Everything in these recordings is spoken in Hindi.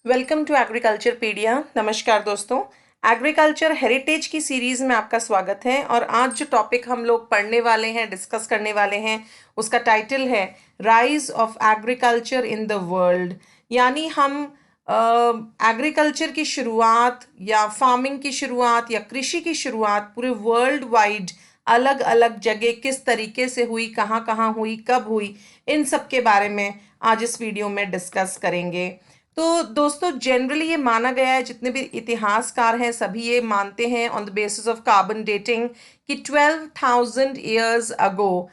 Welcome to agriculture पीडिया। नमस्कार दोस्तों, एग्रीकल्चर हेरिटेज की सीरीज़ में आपका स्वागत है। और आज जो टॉपिक हम लोग पढ़ने वाले हैं, डिस्कस करने वाले हैं, उसका टाइटल है rise of agriculture in the world. यानी हम एग्रीकल्चर की शुरुआत या फार्मिंग की शुरुआत या कृषि की शुरुआत पूरे वर्ल्ड वाइड अलग अलग जगह किस तरीके से हुई, कहाँ कहाँ हुई, कब हुई, इन सब के बारे में आज इस वीडियो में डिस्कस करेंगे। तो दोस्तों, जनरली ये माना गया है, जितने भी इतिहासकार हैं सभी ये मानते हैं on the basis of carbon dating कि 12,000 ईयर्स अगो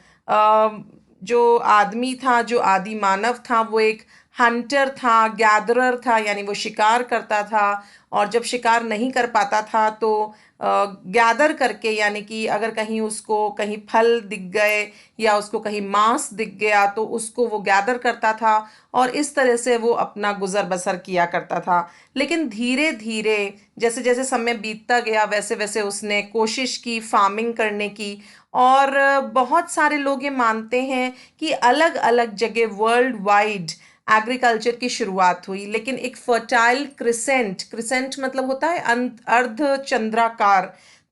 जो आदमी था, जो आदि मानव था, वो एक हंटर था, गैदरर था, यानी वो शिकार करता था। और जब शिकार नहीं कर पाता था तो गैदर करके, यानी कि अगर कहीं उसको कहीं फल दिख गए या उसको कहीं मांस दिख गया तो उसको वो गैदर करता था और इस तरह से वो अपना गुजर बसर किया करता था। लेकिन धीरे धीरे जैसे जैसे समय बीतता गया वैसे वैसे उसने कोशिश की फार्मिंग करने की। और बहुत सारे लोग ये मानते हैं कि अलग अलग जगह वर्ल्ड वाइड एग्रीकल्चर की शुरुआत हुई। लेकिन एक फर्टाइल क्रिसेंट, क्रिसेंट मतलब होता है अर्ध चंद्राकार।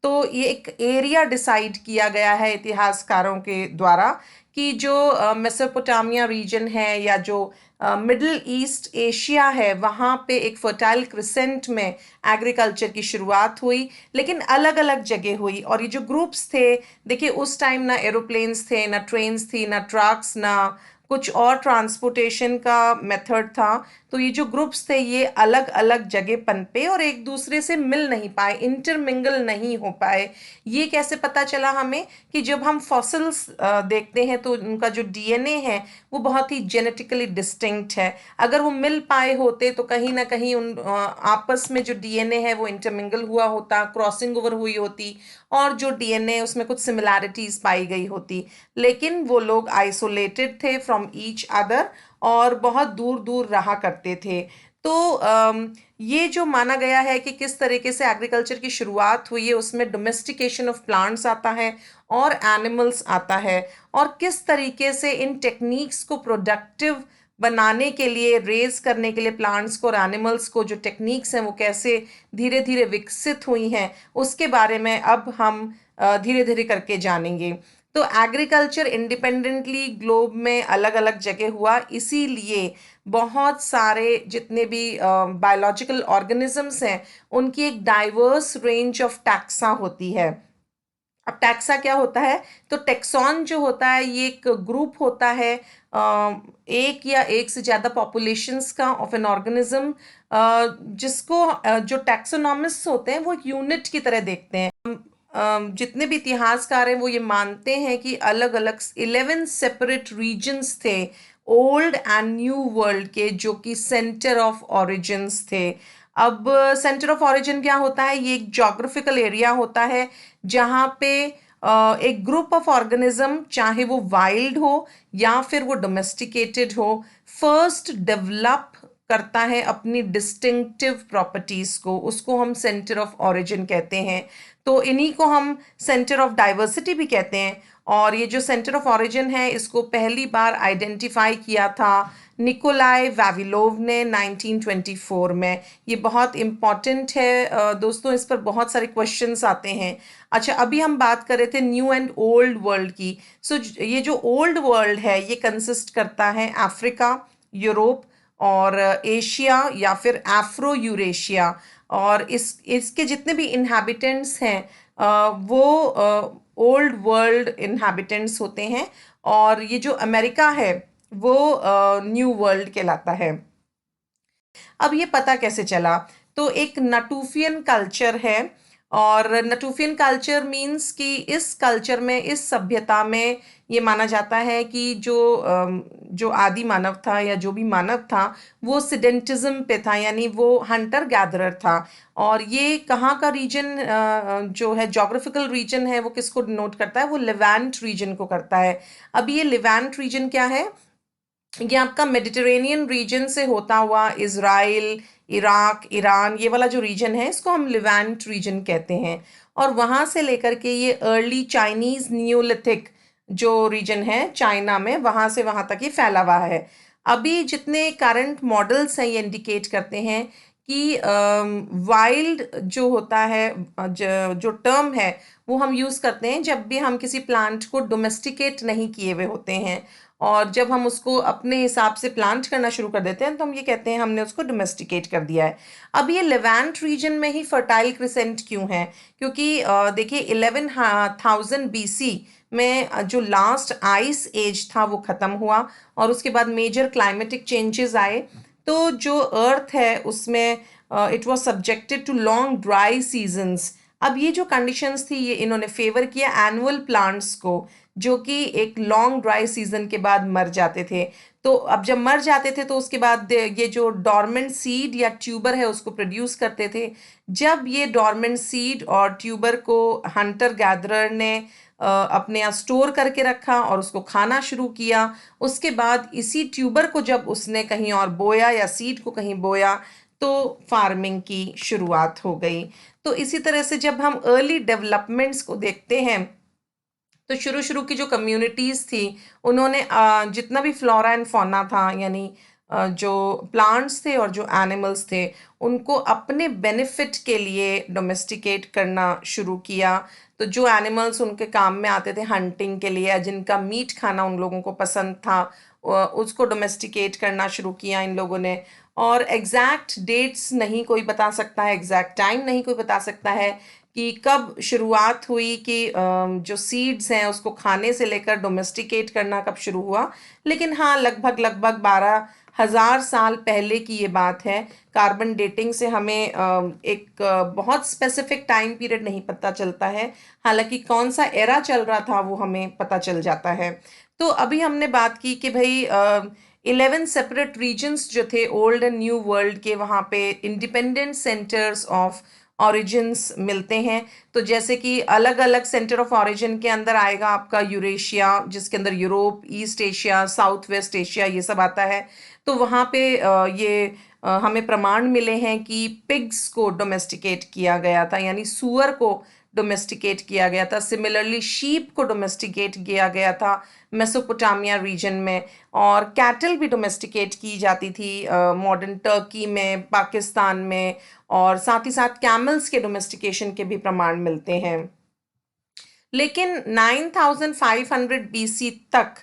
तो ये एक एरिया डिसाइड किया गया है इतिहासकारों के द्वारा कि जो मेसोपोटामिया रीजन है या जो मिडिल ईस्ट एशिया है, वहाँ पे एक फर्टाइल क्रिसेंट में एग्रीकल्चर की शुरुआत हुई। लेकिन अलग अलग जगह हुई। और ये जो ग्रुप्स थे, देखिए उस टाइम ना एरोप्लेन्स थे, ना ट्रेन्स थी, ना ट्रक्स, ना कुछ और ट्रांसपोर्टेशन का मेथड था। तो ये जो ग्रुप्स थे ये अलग अलग जगह पनपे और एक दूसरे से मिल नहीं पाए, इंटरमिंगल नहीं हो पाए। ये कैसे पता चला हमें कि जब हम फॉसिल्स देखते हैं तो उनका जो डीएनए है वो बहुत ही जेनेटिकली डिस्टिंक्ट है। अगर वो मिल पाए होते तो कहीं ना कहीं उन आपस में जो डीएनए है वो इंटरमिंगल हुआ होता, क्रॉसिंग ओवर हुई होती और जो डीएनए उसमें कुछ सिमिलैरिटीज पाई गई होती। लेकिन वो लोग आइसोलेटेड थे फ्रॉम ईच अदर और बहुत दूर दूर रहा करते थे। तो ये जो माना गया है कि किस तरीके से एग्रीकल्चर की शुरुआत हुई है, उसमें डोमेस्टिकेशन ऑफ प्लांट्स आता है और एनिमल्स आता है। और किस तरीके से इन टेक्निक्स को प्रोडक्टिव बनाने के लिए, रेज करने के लिए प्लांट्स को और एनिमल्स को, जो टेक्निक्स हैं वो कैसे धीरे धीरे विकसित हुई हैं, उसके बारे में अब हम धीरे धीरे करके जानेंगे। तो एग्रीकल्चर इंडिपेंडेंटली ग्लोब में अलग अलग जगह हुआ, इसीलिए बहुत सारे जितने भी बायोलॉजिकल ऑर्गेनिजम्स हैं उनकी एक डाइवर्स रेंज ऑफ टैक्सा होती है। अब टैक्सा क्या होता है? तो टेक्सॉन जो होता है ये एक ग्रुप होता है एक या एक से ज़्यादा पॉपुलेशंस का ऑफ एन ऑर्गेनिज्म, जिसको जो टैक्सोनॉमिस्ट होते हैं वो एक यूनिट की तरह देखते हैं। जितने भी इतिहासकार हैं वो ये मानते हैं कि अलग अलग 11 सेपरेट रीजन्स थे ओल्ड एंड न्यू वर्ल्ड के, जो कि सेंटर ऑफ ऑरिजिन्स थे। अब सेंटर ऑफ ऑरिजिन क्या होता है? ये एक जोग्राफिकल एरिया होता है जहाँ पे एक ग्रुप ऑफ ऑर्गेनिज्म, चाहे वो वाइल्ड हो या फिर वो डोमेस्टिकेटेड हो, फर्स्ट डेवलप करता है अपनी डिस्टिंक्टिव प्रॉपर्टीज को, उसको हम सेंटर ऑफ ऑरिजिन कहते हैं। तो इन्हीं को हम सेंटर ऑफ डाइवर्सिटी भी कहते हैं। और ये जो सेंटर ऑफ ऑरिजिन है इसको पहली बार आइडेंटिफाई किया था निकोलाई वाविलोव ने 1924 में। ये बहुत इम्पॉर्टेंट है दोस्तों, इस पर बहुत सारे क्वेश्चंस आते हैं। अच्छा, अभी हम बात कर रहे थे न्यू एंड ओल्ड वर्ल्ड की। सो ये जो ओल्ड वर्ल्ड है ये कंसिस्ट करता है अफ्रीका, यूरोप और एशिया या फिर अफ्रो यूरेशिया। और इसके जितने भी इन्हाबिटेंट्स हैं वो ओल्ड वर्ल्ड इन्हाबिटेंट्स होते हैं। और ये जो अमेरिका है वो न्यू वर्ल्ड कहलाता है। अब ये पता कैसे चला? तो एक नटूफियन कल्चर है और नटूफियन कल्चर मीन्स कि इस कल्चर में, इस सभ्यता में ये माना जाता है कि जो आदि मानव था या जो भी मानव था वो सिडेंटिज्म पे था, यानी वो हंटर गैदरर था। और ये कहाँ का रीजन जो है, जोग्राफिकल रीजन है, वो किसको डिनोट करता है? वो लिवेंट रीजन को करता है। अब ये लिवेंट रीजन क्या है? ये आपका मेडिटेरेनियन रीजन से होता हुआ इज़राइल, इराक, ईरान, ये वाला जो रीजन है इसको हम लिवेंट रीजन कहते हैं। और वहाँ से लेकर के ये अर्ली चाइनीज़ नियोलिथिक जो रीजन है चाइना में, वहाँ से वहाँ तक ये फैला हुआ है। अभी जितने करंट मॉडल्स हैं ये इंडिकेट करते हैं कि वाइल्ड जो होता है, जो टर्म है वो हम यूज़ करते हैं जब भी हम किसी प्लांट को डोमेस्टिकेट नहीं किए हुए होते हैं, और जब हम उसको अपने हिसाब से प्लांट करना शुरू कर देते हैं तो हम ये कहते हैं हमने उसको डोमेस्टिकेट कर दिया है। अब ये लेवेंट रीजन में ही फर्टाइल क्रिसेंट क्यों है? क्योंकि देखिए 11,000 बीसी में जो लास्ट आइस एज था वो ख़त्म हुआ, और उसके बाद मेजर क्लाइमेटिक चेंजेस आए। तो जो अर्थ है उसमें it was subjected to long dry seasons. अब ये जो कंडीशंस थी ये इन्होंने फेवर किया एनुअल प्लांट्स को, जो कि एक लॉन्ग ड्राई सीजन के बाद मर जाते थे। तो अब जब मर जाते थे तो उसके बाद ये जो डॉर्मेंट सीड या ट्यूबर है उसको प्रोड्यूस करते थे। जब ये डॉर्मेंट सीड और ट्यूबर को हंटर गैदरर ने अपने यहाँ स्टोर करके रखा और उसको खाना शुरू किया, उसके बाद इसी ट्यूबर को जब उसने कहीं और बोया या सीड को कहीं बोया तो फार्मिंग की शुरुआत हो गई। तो इसी तरह से जब हम अर्ली डेवलपमेंट्स को देखते हैं तो शुरू शुरू की जो कम्युनिटीज़ थी उन्होंने जितना भी फ्लोरा एंड फौना था, यानी जो प्लांट्स थे और जो एनिमल्स थे, उनको अपने बेनिफिट के लिए डोमेस्टिकेट करना शुरू किया। तो जो एनिमल्स उनके काम में आते थे हंटिंग के लिए, जिनका मीट खाना उन लोगों को पसंद था, उसको डोमेस्टिकेट करना शुरू किया इन लोगों ने। और एग्जैक्ट डेट्स नहीं कोई बता सकता है, एग्जैक्ट टाइम नहीं कोई बता सकता है कि कब शुरुआत हुई कि जो सीड्स हैं उसको खाने से लेकर डोमेस्टिकेट करना कब शुरू हुआ। लेकिन हाँ, लगभग लगभग 12,000 साल पहले की ये बात है। कार्बन डेटिंग से हमें एक बहुत स्पेसिफिक टाइम पीरियड नहीं पता चलता है, हालांकि कौन सा एरा चल रहा था वो हमें पता चल जाता है। तो अभी हमने बात की कि भाई 11 सेपरेट रीजन्स जो थे ओल्ड एंड न्यू वर्ल्ड के, वहाँ पे इंडिपेंडेंट सेंटर्स ऑफ ऑरिजिन्स मिलते हैं। तो जैसे कि अलग अलग सेंटर ऑफ ऑरिजिन के अंदर आएगा आपका यूरेशिया, जिसके अंदर Europe, east Asia, south west Asia ये सब आता है। तो वहाँ पे हमें प्रमाण मिले हैं कि पिग्स को डोमेस्टिकेट किया गया था, यानी सुअर को डोमेस्टिकेट किया गया था। सिमिलरली शीप को डोमेस्टिकेट किया गया था मेसोपोटामिया रीजन में, और कैटल भी डोमेस्टिकेट की जाती थी मॉडर्न टर्की में, पाकिस्तान में, और साथ ही साथ कैमल्स के डोमेस्टिकेशन के भी प्रमाण मिलते हैं। लेकिन 9,500 बीसी तक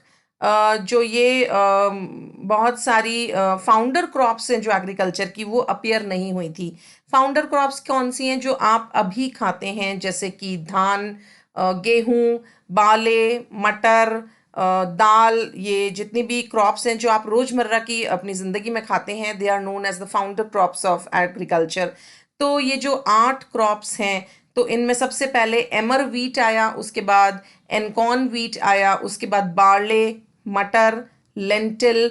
जो ये बहुत सारी फाउंडर क्रॉप्स हैं जो एग्रीकल्चर की, वो अपीयर नहीं हुई थी। फाउंडर क्रॉप्स कौन सी हैं? जो आप अभी खाते हैं, जैसे कि धान, गेहूं, बाले, मटर, दाल, ये जितनी भी क्रॉप्स हैं जो आप रोजमर्रा की अपनी ज़िंदगी में खाते हैं, they are known as the founder crops of agriculture. तो ये जो 8 क्रॉप्स हैं, तो इनमें सबसे पहले एमर व्हीट आया, उसके बाद एनकॉर्न व्हीट आया, उसके बाद बार्ले, मटर, लेंटिल,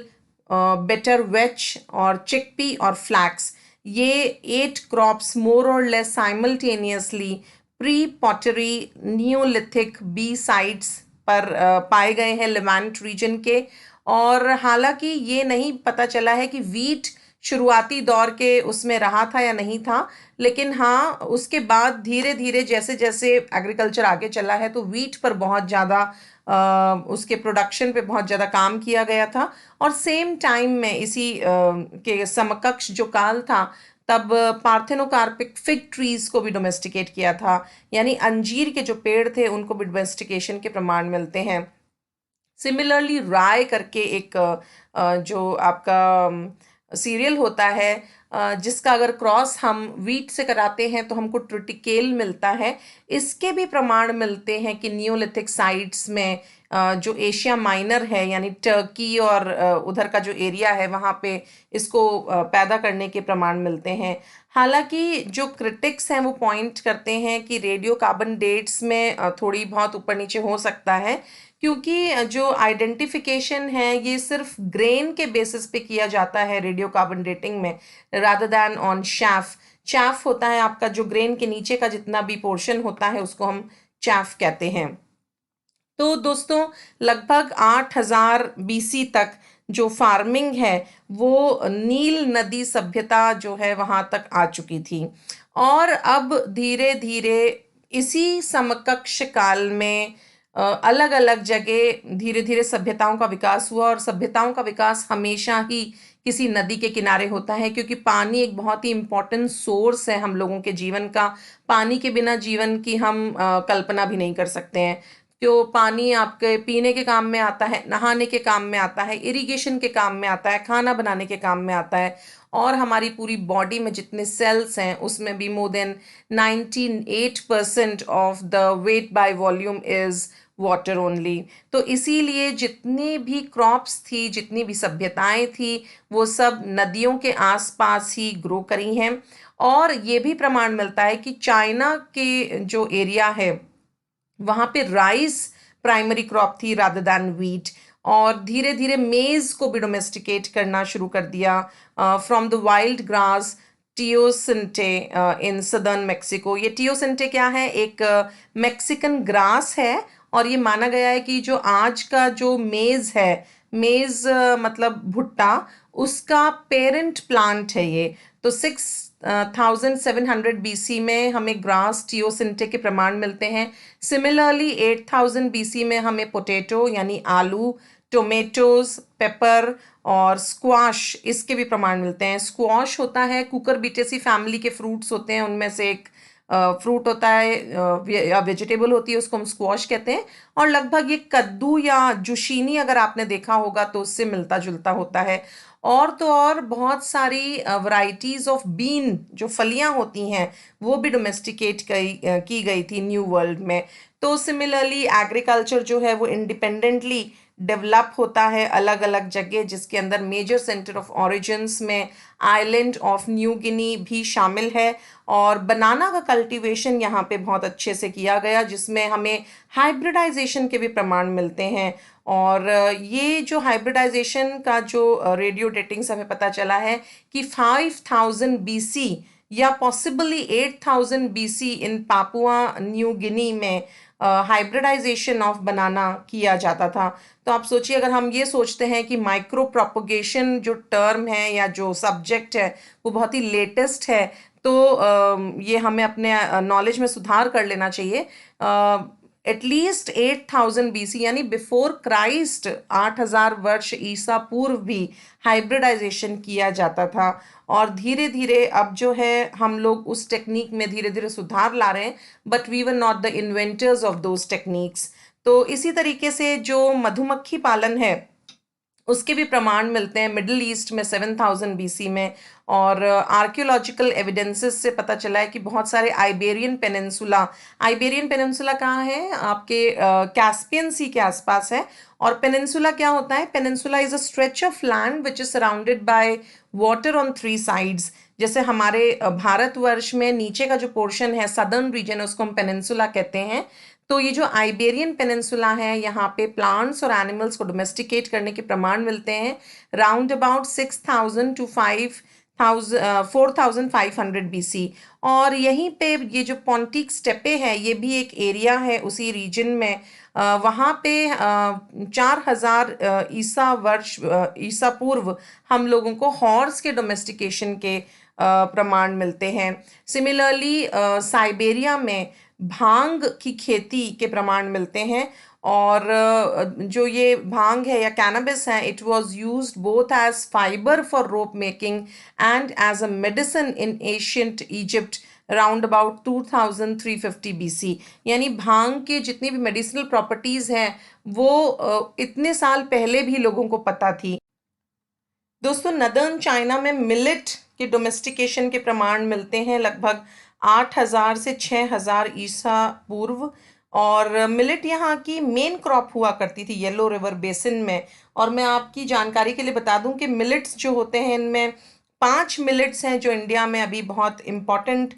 बेटर वेच और चिकपी और फ्लैक्स। ये 8 क्रॉप्स मोर और less simultaneously pre pottery neolithic B sites पर पाए गए हैं लेवांट रीजन के। और हालांकि ये नहीं पता चला है कि वीट शुरुआती दौर के उसमें रहा था या नहीं था, लेकिन हाँ, उसके बाद धीरे धीरे जैसे जैसे एग्रीकल्चर आगे चला है तो वीट पर बहुत ज़्यादा उसके प्रोडक्शन पे बहुत ज़्यादा काम किया गया था। और सेम टाइम में इसी के समकक्ष जो काल था, तब पार्थेनोकार्पिक फिग ट्रीज को भी डोमेस्टिकेट किया था, यानी अंजीर के जो पेड़ थे उनको भी डोमेस्टिकेशन के प्रमाण मिलते हैं। सिमिलरली राय करके एक जो आपका सीरियल होता है, जिसका अगर क्रॉस हम वीट से कराते हैं तो हमको ट्रिटिकेल मिलता है। इसके भी प्रमाण मिलते हैं कि नियोलिथिक साइट्स में जो एशिया माइनर है, यानी टर्की और उधर का जो एरिया है, वहाँ पे इसको पैदा करने के प्रमाण मिलते हैं। हालांकि जो क्रिटिक्स हैं वो पॉइंट करते हैं कि रेडियो कार्बन डेट्स में थोड़ी बहुत ऊपर नीचे हो सकता है, क्योंकि जो आइडेंटिफिकेशन है ये सिर्फ ग्रेन के बेसिस पे किया जाता है रेडियो कार्बन डेटिंग में, rather than on chef. Chaff होता है आपका जो ग्रेन के नीचे का जितना भी पोर्शन होता है उसको हम चैफ कहते हैं। तो दोस्तों, लगभग 8,000 बीसी तक जो फार्मिंग है वो नील नदी सभ्यता जो है वहाँ तक आ चुकी थी। और अब धीरे धीरे इसी समकक्ष काल में अलग अलग जगह धीरे धीरे सभ्यताओं का विकास हुआ, और सभ्यताओं का विकास हमेशा ही किसी नदी के किनारे होता है, क्योंकि पानी एक बहुत ही इम्पोर्टेंट सोर्स है हम लोगों के जीवन का। पानी के बिना जीवन की हम कल्पना भी नहीं कर सकते हैं। तो पानी आपके पीने के काम में आता है, नहाने के काम में आता है, इरिगेशन के काम में आता है, खाना बनाने के काम में आता है, और हमारी पूरी बॉडी में जितने सेल्स हैं उसमें भी more than 98% of the weight by volume is water only. तो इसीलिए जितनी भी क्रॉप्स थी, जितनी भी सभ्यताएं थी, वो सब नदियों के आसपास ही ग्रो करी हैं। और ये भी प्रमाण मिलता है कि चाइना के जो एरिया है वहाँ पे राइस प्राइमरी क्रॉप थी रादर दैन वीट, और धीरे धीरे मेज को भी डोमेस्टिकेट करना शुरू कर दिया from the wild grass teosinte in southern Mexico. ये टियोसिंटे क्या है? एक मेक्सिकन ग्रास है, और ये माना गया है कि जो आज का जो मेज है, मेज मतलब भुट्टा, उसका पेरेंट प्लांट है ये। तो 6700 BC में हमें ग्रास टियोसिंटे के प्रमाण मिलते हैं। सिमिलरली 8000 BC में हमें पोटैटो यानी आलू, टोमेटोज, पेपर और स्क्वाश, इसके भी प्रमाण मिलते हैं। स्क्वाश होता है कुकुरबिटेसी फैमिली के फ्रूट्स होते हैं, उनमें से एक फ्रूट होता है या वेजिटेबल होती है, उसको हम स्क्वाश कहते हैं। और लगभग ये कद्दू या जुशीनी अगर आपने देखा होगा तो उससे मिलता जुलता होता है। और तो और बहुत सारी वैरायटीज ऑफ बीन, जो फलियां होती हैं, वो भी डोमेस्टिकेट की गई थी न्यू वर्ल्ड में। तो सिमिलरली एग्रीकल्चर जो है वो इंडिपेंडेंटली डेवलप होता है अलग अलग जगह, जिसके अंदर मेजर सेंटर ऑफ ओरिजिन्स में आइलैंड ऑफ न्यू गिनी भी शामिल है। और बनाना का कल्टीवेशन यहाँ पे बहुत अच्छे से किया गया, जिसमें हमें हाइब्रिडाइजेशन के भी प्रमाण मिलते हैं। और ये जो हाइब्रिडाइजेशन का जो रेडियो डेटिंग से हमें पता चला है कि 5000 BC या पॉसिबली 8000 BC इन पापुआ न्यू गिनी में हाइब्रिडाइजेशन ऑफ बनाना किया जाता था। तो आप सोचिए, अगर हम ये सोचते हैं कि माइक्रो प्रोपोगेशन जो टर्म है या जो सब्जेक्ट है वो बहुत ही लेटेस्ट है, तो ये हमें अपने नॉलेज में सुधार कर लेना चाहिए। एटलीस्ट 8000 BC यानी बिफोर क्राइस्ट, 8000 वर्ष ईसा पूर्व भी हाइब्रिडाइजेशन किया जाता था। और धीरे धीरे अब जो है हम लोग उस टेक्निक में धीरे धीरे सुधार ला रहे हैं, but we were not the inventors of those techniques. तो इसी तरीके से जो मधुमक्खी पालन है उसके भी प्रमाण मिलते हैं मिडिल ईस्ट में 7000 BC में। और आर्कियोलॉजिकल एविडेंसेस से पता चला है कि बहुत सारे आइबेरियन पेनिनसुला कहाँ है? आपके कैस्पियन सी के आसपास है। और पेनिनसुला क्या होता है? Peninsula is a stretch of land which is surrounded by water on 3 sides. जैसे हमारे भारतवर्ष में नीचे का जो पोर्शन है, सदर्न रीजन, उसको हम पेनिनसुला कहते हैं। तो ये जो आइबेरियन पेनिनसुला है, यहाँ पे प्लांट्स और एनिमल्स को डोमेस्टिकेट करने के प्रमाण मिलते हैं राउंड अबाउट 6000 टू 4500 BC। और यहीं पे ये जो पॉन्टिक स्टेपे है, ये भी एक एरिया है उसी रीजन में। वहाँ पे 4000 ईसा पूर्व हम लोगों को हॉर्स के डोमेस्टिकेशन के प्रमाण मिलते हैं। सिमिलरली साइबेरिया में भांग की खेती के प्रमाण मिलते हैं। और जो ये भांग है या कैनबिस है, it was used both as fibre for rope making and as a medicine in ancient Egypt round about 2350 BC। यानी भांग के जितनी भी मेडिसिनल प्रॉपर्टीज हैं वो इतने साल पहले भी लोगों को पता थी। दोस्तों, नदर्न चाइना में मिलेट के डोमेस्टिकेशन के प्रमाण मिलते हैं लगभग 8000 से 6000 ईसा पूर्व। और मिलेट यहाँ की मेन क्रॉप हुआ करती थी येलो रिवर बेसिन में। और मैं आपकी जानकारी के लिए बता दूं कि मिलेट्स जो होते हैं, इनमें 5 मिलेट्स हैं जो इंडिया में अभी बहुत इम्पॉर्टेंट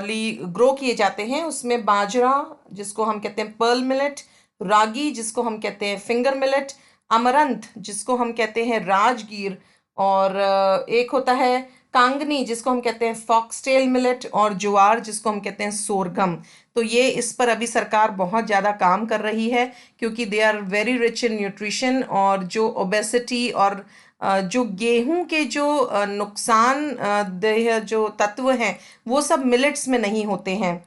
ली ग्रो किए जाते हैं। उसमें बाजरा, जिसको हम कहते हैं पर्ल मिलेट, रागी, जिसको हम कहते हैं फिंगर मिलेट, अमरंथ, जिसको हम कहते हैं राजगीर, और एक होता है कांगनी, जिसको हम कहते हैं फॉक्सटेल मिलेट, और ज्वार, जिसको हम कहते हैं सोरगम। तो ये इस पर अभी सरकार बहुत ज़्यादा काम कर रही है, क्योंकि they are very rich in nutrition. और जो ओबेसिटी और जो गेहूं के जो नुकसान देह जो तत्व हैं, वो सब मिलेट्स में नहीं होते हैं।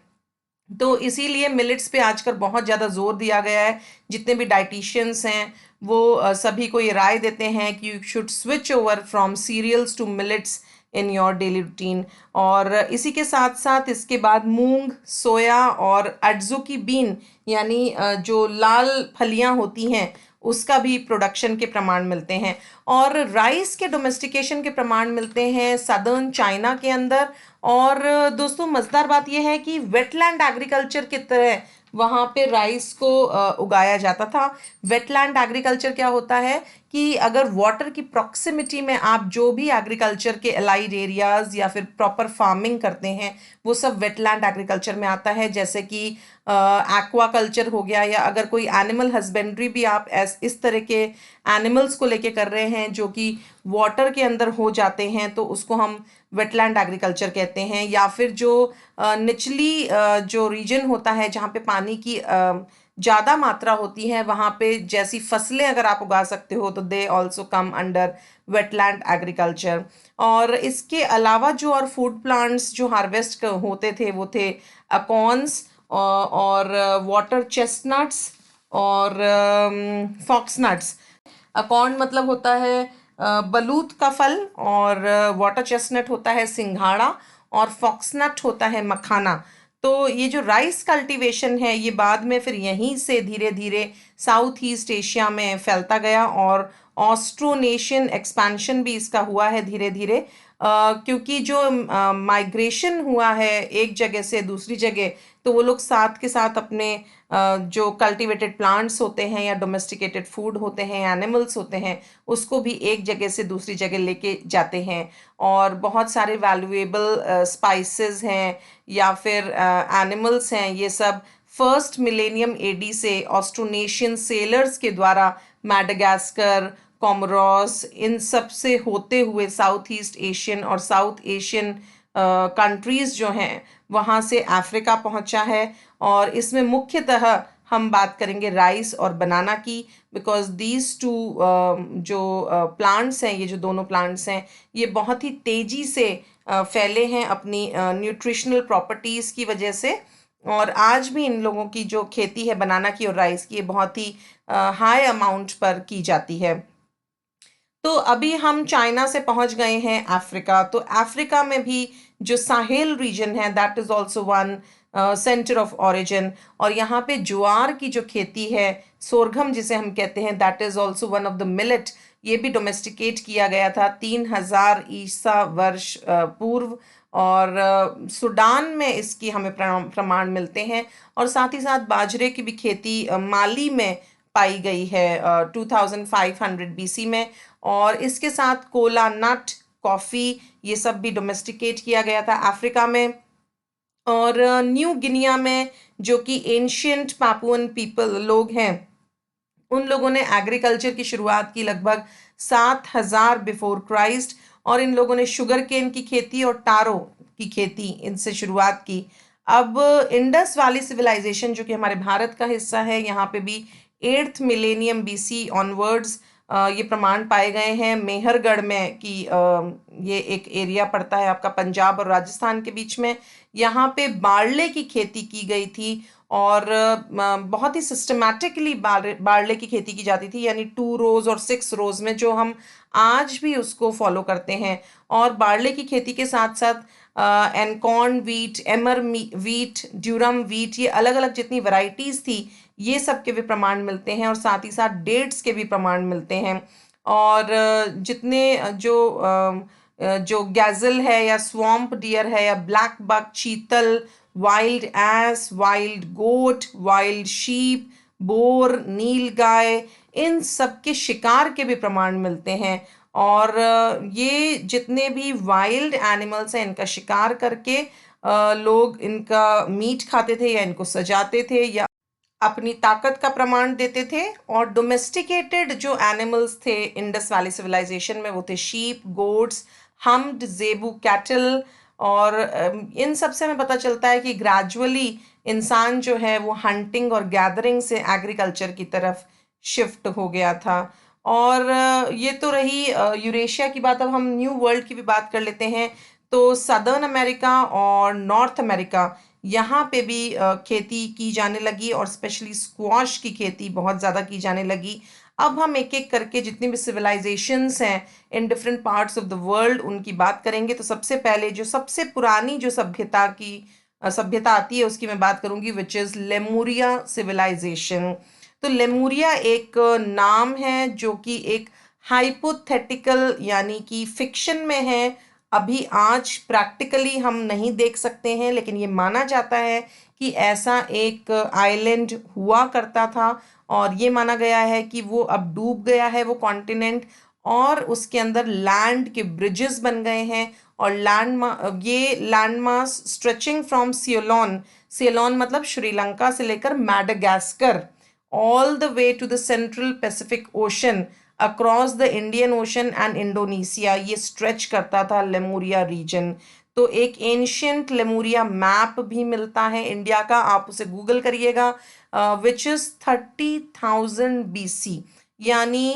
तो इसीलिए मिलेट्स पे आजकल बहुत ज़्यादा जोर दिया गया है। जितने भी डाइटिशियंस हैं वो सभी को ये राय देते हैं कि you should switch over from cereals to millets in your daily routine. और इसी के साथ साथ इसके बाद मूंग, सोया और अडजुकी बीन यानी जो लाल फलियां होती हैं उसका भी प्रोडक्शन के प्रमाण मिलते हैं। और राइस के डोमेस्टिकेशन के प्रमाण मिलते हैं सदर्न चाइना के अंदर। और दोस्तों मज़ेदार बात यह है कि वेटलैंड एग्रीकल्चर की तरह वहाँ पे राइस को उगाया जाता था। वेटलैंड एग्रीकल्चर क्या होता है कि अगर वाटर की प्रॉक्सिमिटी में आप जो भी एग्रीकल्चर के अलाइड एरियाज या फिर प्रॉपर फार्मिंग करते हैं वो सब वेटलैंड एग्रीकल्चर में आता है। जैसे कि एक्वा कल्चर हो गया, या अगर कोई एनिमल हस्बेंड्री भी आप इस तरह के एनिमल्स को लेके कर रहे हैं जो कि वाटर के अंदर हो जाते हैं तो उसको हम वेटलैंड एग्रीकल्चर कहते हैं। या फिर जो निचली जो रीजन होता है जहाँ पे पानी की ज़्यादा मात्रा होती है वहाँ पे जैसी फसलें अगर आप उगा सकते हो तो they also come under wetland agriculture. और इसके अलावा जो और फूड प्लांट्स जो हार्वेस्ट होते थे वो थे अकॉर्न्स और वाटर चेस्टनट्स और फॉक्सनट्स। अकॉर्न मतलब होता है बलूत का फल, और वाटर चेस्टनट होता है सिंघाड़ा, और फॉक्सनट होता है मखाना। तो ये जो राइस कल्टीवेशन है ये बाद में फिर यहीं से धीरे धीरे साउथ ईस्ट एशिया में फैलता गया, और ऑस्ट्रोनेशियन एक्सपेंशन भी इसका हुआ है धीरे धीरे। क्योंकि जो माइग्रेशन हुआ है एक जगह से दूसरी जगह, तो वो लोग साथ के साथ अपने जो कल्टीवेटेड प्लांट्स होते हैं या डोमेस्टिकेटेड फूड होते हैं, एनिमल्स होते हैं, उसको भी एक जगह से दूसरी जगह लेके जाते हैं। और बहुत सारे वैल्यूएबल स्पाइसेस हैं या फिर एनिमल्स हैं, ये सब फर्स्ट मिलेनियम एडी से ऑस्ट्रोनेशियन सेलर्स के द्वारा मैडागास्कर, कोमोरोस, इन सब से होते हुए साउथ ईस्ट एशियन और साउथ एशियन कंट्रीज़ जो हैं वहाँ से अफ्रीका पहुँचा है। और इसमें मुख्यतः हम बात करेंगे राइस और बनाना की, बिकॉज दीज टू जो प्लांट्स हैं, ये जो दोनों प्लांट्स हैं ये बहुत ही तेज़ी से फैले हैं अपनी न्यूट्रिशनल प्रॉपर्टीज़ की वजह से। और आज भी इन लोगों की जो खेती है बनाना की और राइस की ये बहुत ही हाई अमाउंट पर की जाती है। तो अभी हम चाइना से पहुंच गए हैं अफ्रीका। तो अफ्रीका में भी जो साहेल रीजन है that is also one centre of origin. और यहाँ पे ज्वार की जो खेती है, सोरघम जिसे हम कहते हैं, that is also one of the millet. ये भी डोमेस्टिकेट किया गया था 3000 ईसा वर्ष पूर्व। और सूडान में इसकी हमें प्रमाण मिलते हैं। और साथ ही साथ बाजरे की भी खेती माली में पाई गई है 2500 बीसी में। और इसके साथ कोला नट, कॉफ़ी, ये सब भी डोमेस्टिकेट किया गया था अफ्रीका में। और न्यू गिनिया में जो कि एंशियंट पापुअन पीपल लोग हैं, उन लोगों ने एग्रीकल्चर की शुरुआत की लगभग 7000 बिफोर क्राइस्ट। और इन लोगों ने शुगर केन की खेती और टारो की खेती इनसे शुरुआत की। अब इंडस वैली सिविलाइजेशन जो कि हमारे भारत का हिस्सा है, यहाँ पे भी 8th मिलेनियम बीसी ऑनवर्ड्स ये प्रमाण पाए गए हैं मेहरगढ़ में कि ये एक एरिया पड़ता है आपका पंजाब और राजस्थान के बीच में। यहाँ पे बारले की खेती की गई थी, और बहुत ही सिस्टमैटिकली बारले की खेती की जाती थी, यानी 2 रोज और 6 रोज में, जो हम आज भी उसको फॉलो करते हैं। और बारले की खेती के साथ साथ एनकॉर्न वीट, एमर वीट, ड्यूरम वीट, ये अलग अलग जितनी वैरायटीज़ थी ये सब के भी प्रमाण मिलते हैं। और साथ ही साथ डेट्स के भी प्रमाण मिलते हैं। और जितने जो गैजल है या स्वॉम्प डियर है या black buck, chital, wild ass, wild goat, wild sheep, boar, nilgai, इन सब के शिकार के भी प्रमाण मिलते हैं। और ये जितने भी वाइल्ड एनिमल्स हैं इनका शिकार करके लोग इनका मीट खाते थे या इनको सजाते थे या अपनी ताकत का प्रमाण देते थे। और डोमेस्टिकेटेड जो एनिमल्स थे इंडस वैली सिविलाइजेशन में वो थे शीप, गोट्स, हम्ड जेबू कैटल। और इन सब से हमें पता चलता है कि ग्रेजुअली इंसान जो है वो हंटिंग और गैदरिंग से एग्रीकल्चर की तरफ शिफ्ट हो गया था। और ये तो रही यूरेशिया की बात। अब हम न्यू वर्ल्ड की भी बात कर लेते हैं। तो सदर्न अमेरिका और नॉर्थ अमेरिका, यहाँ पे भी खेती की जाने लगी और स्पेशली स्क्वाश की खेती बहुत ज़्यादा की जाने लगी। अब हम एक एक करके जितनी भी सिविलाइजेशंस हैं in different parts of the world उनकी बात करेंगे। तो सबसे पहले जो सबसे पुरानी जो सभ्यता आती है उसकी मैं बात करूंगी, विच इज़ लेमुरिया सिविलाइजेशन। तो लेमुरिया एक नाम है जो कि एक हाइपोथेटिकल यानी कि फिक्शन में है। अभी आज प्रैक्टिकली हम नहीं देख सकते हैं, लेकिन ये माना जाता है कि ऐसा एक आइलैंड हुआ करता था और ये माना गया है कि वो अब डूब गया है वो कॉन्टिनेंट, और उसके अंदर लैंड के ब्रिजेस बन गए हैं। और ये लैंड मास स्ट्रेचिंग फ्रॉम सियोलोन, सियोलोन मतलब श्रीलंका से लेकर Madagascar, all the way to the central Pacific Ocean, across the Indian Ocean and Indonesia, ये stretch करता था लेमुरिया रीजन। तो एक एंशियंट लेमुरिया मैप भी मिलता है इंडिया का, आप उसे गूगल करिएगा, विच इज़ 30,000 BC, यानी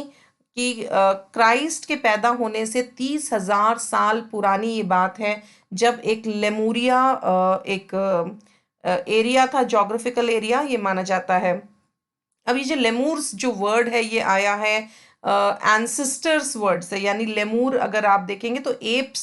कि क्राइस्ट के पैदा होने से 30,000 साल पुरानी ये बात है, जब एक लेमुरिया एक एरिया था, जोग्राफिकल एरिया ये माना जाता है। अब ये जो लेमूर्स जो वर्ड है ये आया है एंसेस्टर्स वर्ड से, यानी लेमूर अगर आप देखेंगे तो एप्स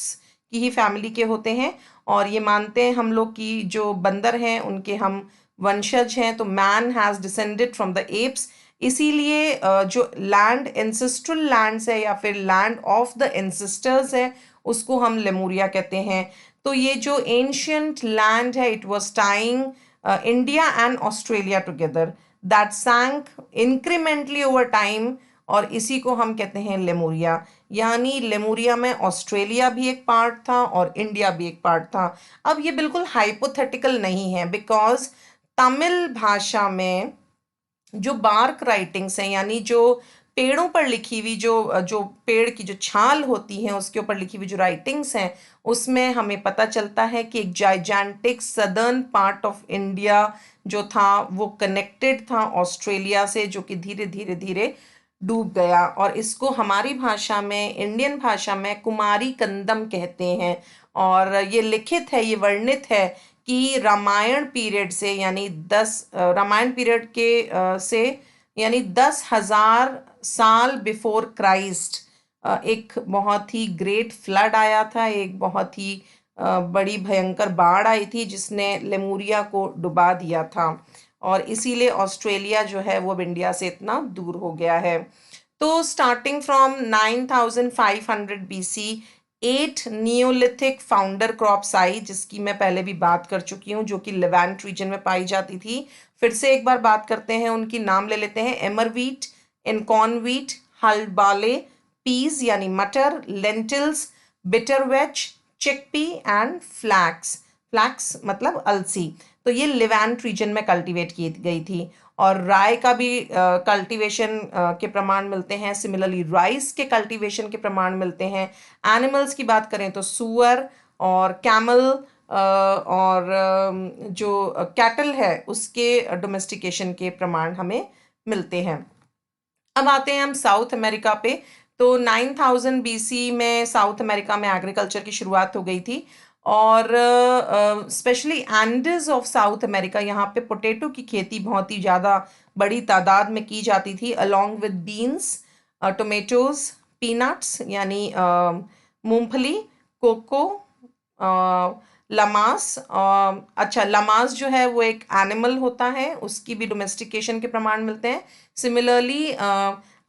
की ही फैमिली के होते हैं, और ये मानते हैं हम लोग कि जो बंदर हैं उनके हम वंशज हैं, तो man has descended from the apps. इसीलिए जो लैंड एंसेस्ट्रल लैंड्स है या फिर लैंड ऑफ द एंसेस्टर्स है उसको हम लेमुरिया कहते हैं। तो ये जो एंशियंट लैंड है it was tying India and Australia together, that sank incrementally over time, और इसी को हम कहते हैं लेमुरिया। यानी लेमुरिया में ऑस्ट्रेलिया भी एक पार्ट था और इंडिया भी एक पार्ट था। अब ये बिल्कुल हाइपोथेटिकल नहीं है, बिकॉज तमिल भाषा में जो बार्क राइटिंग्स हैं, यानी जो पेड़ों पर लिखी हुई जो जो पेड़ की जो छाल होती है उसके ऊपर लिखी हुई जो राइटिंग्स हैं, उसमें हमें पता चलता है कि एक gigantic southern part of India जो था वो कनेक्टेड था ऑस्ट्रेलिया से, जो कि धीरे धीरे धीरे डूब गया। और इसको हमारी भाषा में, इंडियन भाषा में कुमारी कंदम कहते हैं। और ये लिखित है, ये वर्णित है कि रामायण पीरियड से, यानी रामायण पीरियड के से यानी 10,000 साल बिफोर क्राइस्ट एक बहुत ही ग्रेट फ्लड आया था, एक बहुत ही बड़ी भयंकर बाढ़ आई थी जिसने लेमुरिया को डुबा दिया था, और इसीलिए ऑस्ट्रेलिया जो है वो अब इंडिया से इतना दूर हो गया है। तो starting from 9,500 BC 8 Neolithic founder crops आई, जिसकी मैं पहले भी बात कर चुकी हूँ, जो कि लेवेंट रीजन में पाई जाती थी। फिर से एक बार बात करते हैं, उनकी नाम ले लेते हैं। Emmer wheat, einkorn wheat, hulled barley, peas यानी मटर, lentils, bitter vetch, chickpea and flax, flax मतलब अलसी। तो ये लेवेंट रीजन में कल्टीवेट की गई थी। और राय का भी कल्टीवेशन के प्रमाण मिलते हैं, सिमिलरली राइस के कल्टीवेशन के प्रमाण मिलते हैं। एनिमल्स की बात करें तो सुअर और कैमल और जो कैटल है उसके डोमेस्टिकेशन के प्रमाण हमें मिलते हैं। अब आते हैं हम साउथ अमेरिका पे। तो 9,000 BC में साउथ अमेरिका में एग्रीकल्चर की शुरुआत हो गई थी, और specially Andes of south America, यहाँ पे पोटैटो की खेती बहुत ही ज़्यादा बड़ी तादाद में की जाती थी, along with beans, tomatoes, peanuts यानी मूंगफली, कोको, लमास। अच्छा, लमास जो है वो एक एनिमल होता है, उसकी भी डोमेस्टिकेशन के प्रमाण मिलते हैं। सिमिलरली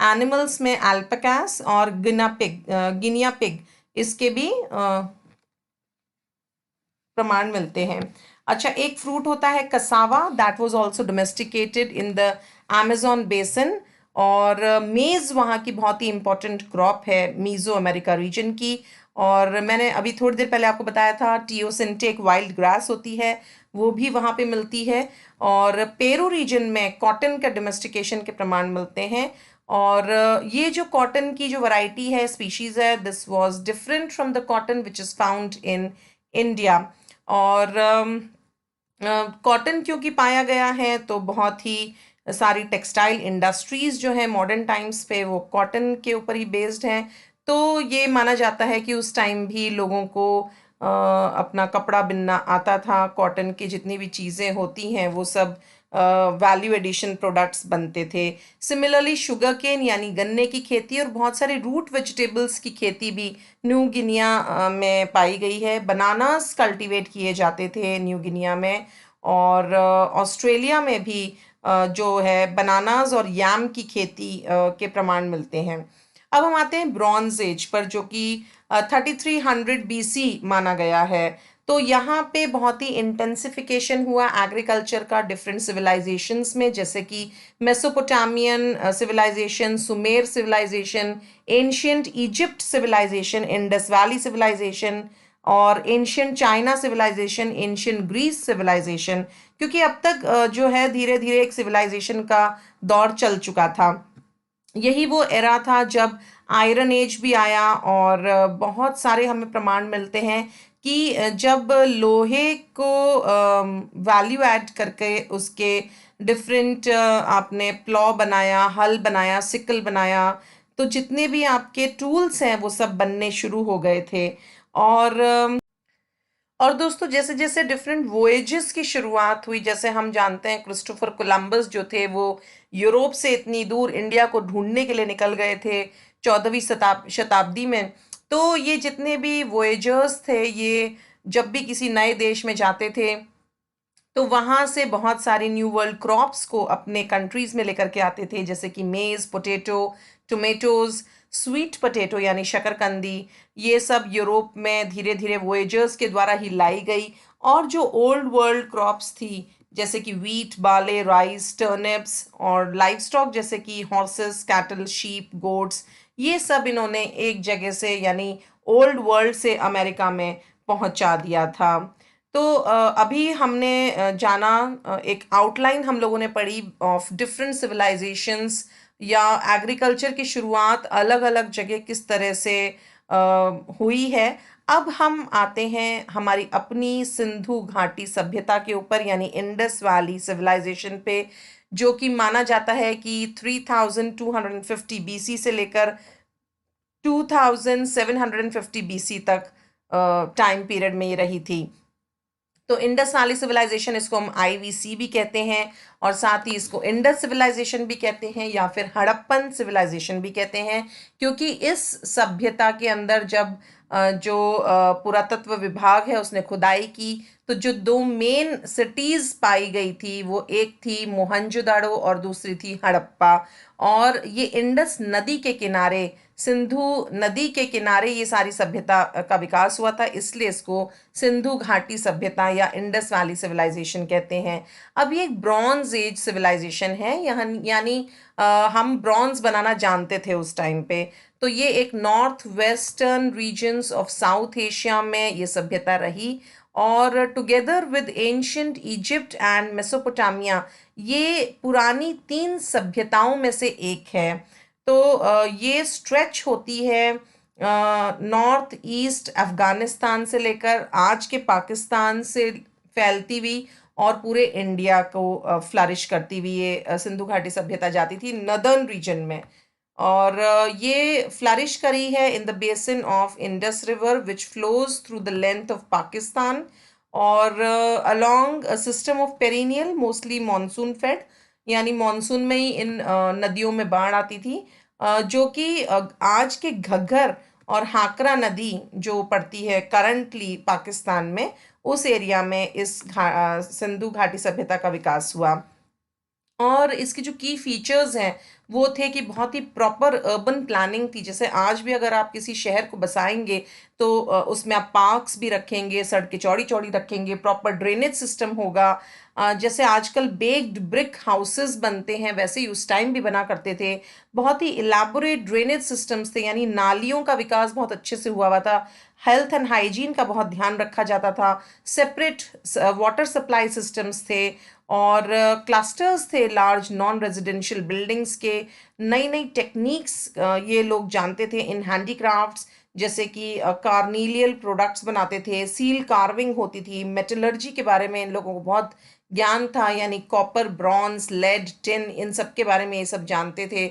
एनिमल्स में अल्पकास और गिनिया पिग इसके भी प्रमाण मिलते हैं। अच्छा, एक फ्रूट होता है cassava, that was also domesticated in the Amazon basin. और मेज़ वहाँ की बहुत ही इंपॉर्टेंट क्रॉप है मीज़ो अमेरिका रीजन की। और मैंने अभी थोड़ी देर पहले आपको बताया था टियोसिंटे एक वाइल्ड ग्रास होती है, वो भी वहाँ पे मिलती है। और पेरू रीजन में कॉटन का डोमेस्टिकेशन के प्रमाण मिलते हैं। और ये जो कॉटन की जो वैरायटी है, स्पीशीज़ है, this was different from the cotton which is found in India. और कॉटन क्योंकि पाया गया है तो बहुत ही सारी टेक्सटाइल इंडस्ट्रीज जो है मॉडर्न टाइम्स पे वो कॉटन के ऊपर ही बेस्ड हैं। तो ये माना जाता है कि उस टाइम भी लोगों को अपना कपड़ा बिनना आता था, कॉटन की जितनी भी चीज़ें होती हैं वो सब वैल्यू एडिशन प्रोडक्ट्स बनते थे। सिमिलरली शुगर केन यानी गन्ने की खेती और बहुत सारे रूट वेजिटेबल्स की खेती भी न्यू गिनिया में पाई गई है। बनानास कल्टीवेट किए जाते थे न्यू गिनिया में, और ऑस्ट्रेलिया में भी जो है बनानास और याम की खेती के प्रमाण मिलते हैं। अब हम आते हैं ब्रॉन्ज एज पर, जो कि 3300 BC माना गया है। तो यहाँ पे बहुत ही इंटेंसिफिकेशन हुआ एग्रीकल्चर का डिफरेंट सिविलाइजेशंस में, जैसे कि Mesopotamian civilisation, Sumer civilisation, ancient Egypt civilisation, Indus valley civilisation, और ancient China civilisation, ancient Greece civilisation, क्योंकि अब तक जो है धीरे धीरे एक सिविलाइजेशन का दौर चल चुका था। यही वो एरा था जब आयरन एज भी आया, और बहुत सारे हमें प्रमाण मिलते हैं कि जब लोहे को वैल्यू ऐड करके उसके डिफरेंट आपने प्लॉ बनाया, हल बनाया, सिकल बनाया, तो जितने भी आपके टूल्स हैं वो सब बनने शुरू हो गए थे। और और दोस्तों जैसे जैसे डिफरेंट वोएजेस की शुरुआत हुई, जैसे हम जानते हैं क्रिस्टोफर कोलंबस जो थे वो यूरोप से इतनी दूर इंडिया को ढूंढने के लिए निकल गए थे 14वीं शताब्दी में। तो ये जितने भी वोएजर्स थे, ये जब भी किसी नए देश में जाते थे तो वहाँ से बहुत सारी न्यू वर्ल्ड क्रॉप्स को अपने कंट्रीज में लेकर के आते थे, जैसे कि मेज, पोटैटो, टोमेटोज, स्वीट पोटैटो यानी शकरकंदी। ये सब यूरोप में धीरे धीरे वोएजर्स के द्वारा ही लाई गई। और जो ओल्ड वर्ल्ड क्रॉप्स थी, जैसे कि वीट, बाले, राइस, टर्निप्स, और लाइव स्टॉक जैसे कि हॉर्सेस, कैटल, शीप, गोट्स, ये सब इन्होंने एक जगह से यानी ओल्ड वर्ल्ड से अमेरिका में पहुंचा दिया था। तो अभी हमने जाना, एक आउटलाइन हम लोगों ने पढ़ी ऑफ डिफरेंट सिविलाइजेशंस या एग्रीकल्चर की शुरुआत अलग अलग जगह किस तरह से अ, हुई है। अब हम आते हैं हमारी अपनी सिंधु घाटी सभ्यता के ऊपर, यानी इंडस वैली सिविलाइजेशन पे, जो कि माना जाता है कि 3250 BC से लेकर 2750 BC तक टाइम पीरियड में ये रही थी। तो इंडस वैली सिविलाइजेशन, इसको हम IVC भी कहते हैं, और साथ ही इसको इंडस सिविलाइजेशन भी कहते हैं, या फिर हड़प्पन सिविलाइजेशन भी कहते हैं, क्योंकि इस सभ्यता के अंदर जब जो पुरातत्व विभाग है उसने खुदाई की, तो जो दो मेन सिटीज पाई गई थी, वो एक थी मोहनजोदाड़ो और दूसरी थी हड़प्पा। और ये इंडस नदी के किनारे, सिंधु नदी के किनारे ये सारी सभ्यता का विकास हुआ था, इसलिए इसको सिंधु घाटी सभ्यता या इंडस वैली सिविलाइजेशन कहते हैं। अब ये एक ब्रॉन्ज एज सिविलाइजेशन है, यहाँ यानी हम ब्रॉन्ज बनाना जानते थे उस टाइम पे। तो ये एक north western regions of South Asia में ये सभ्यता रही, और together with ancient Egypt and Mesopotamia, ये पुरानी 3 सभ्यताओं में से एक है। तो ये स्ट्रेच होती है नॉर्थ ईस्ट अफगानिस्तान से लेकर आज के पाकिस्तान से फैलती हुई, और पूरे इंडिया को फ्लरिश करती हुई ये सिंधु घाटी सभ्यता जाती थी नदर्न रीजन में। और ये फ्लरिश करी है in the basin of Indus river which flows through the length of Pakistan, और along system of perennial mostly monsoon fed, यानी मॉनसून में ही इन नदियों में बाढ़ आती थी, जो कि आज के घग्गर और हाकरा नदी जो पड़ती है करंटली पाकिस्तान में, उस एरिया में इस सिंधु घाटी सभ्यता का विकास हुआ। और इसके जो की फीचर्स हैं वो थे कि बहुत ही प्रॉपर अर्बन प्लानिंग थी। जैसे आज भी अगर आप किसी शहर को बसाएंगे तो उसमें आप पार्क्स भी रखेंगे, सड़कें चौड़ी चौड़ी रखेंगे, प्रॉपर ड्रेनेज सिस्टम होगा। जैसे आजकल बेक्ड ब्रिक हाउसेस बनते हैं, वैसे ही उस टाइम भी बना करते थे। बहुत ही इलाबोरेट ड्रेनेज सिस्टम्स थे, यानी नालियों का विकास बहुत अच्छे से हुआ था। हेल्थ एंड हाइजीन का बहुत ध्यान रखा जाता था। सेपरेट वाटर सप्लाई सिस्टम्स थे, और क्लस्टर्स थे लार्ज नॉन रेजिडेंशियल बिल्डिंग्स के। नई नई टेक्निक्स ये लोग जानते थे इन हैंडीक्राफ्ट्स, जैसे कि कार्नीलियल प्रोडक्ट्स बनाते थे, सील कार्विंग होती थी, मेटलर्जी के बारे में इन लोगों को बहुत ज्ञान था, यानी कॉपर, ब्रॉन्ज, लेड, टिन, इन सब के बारे में ये सब जानते थे।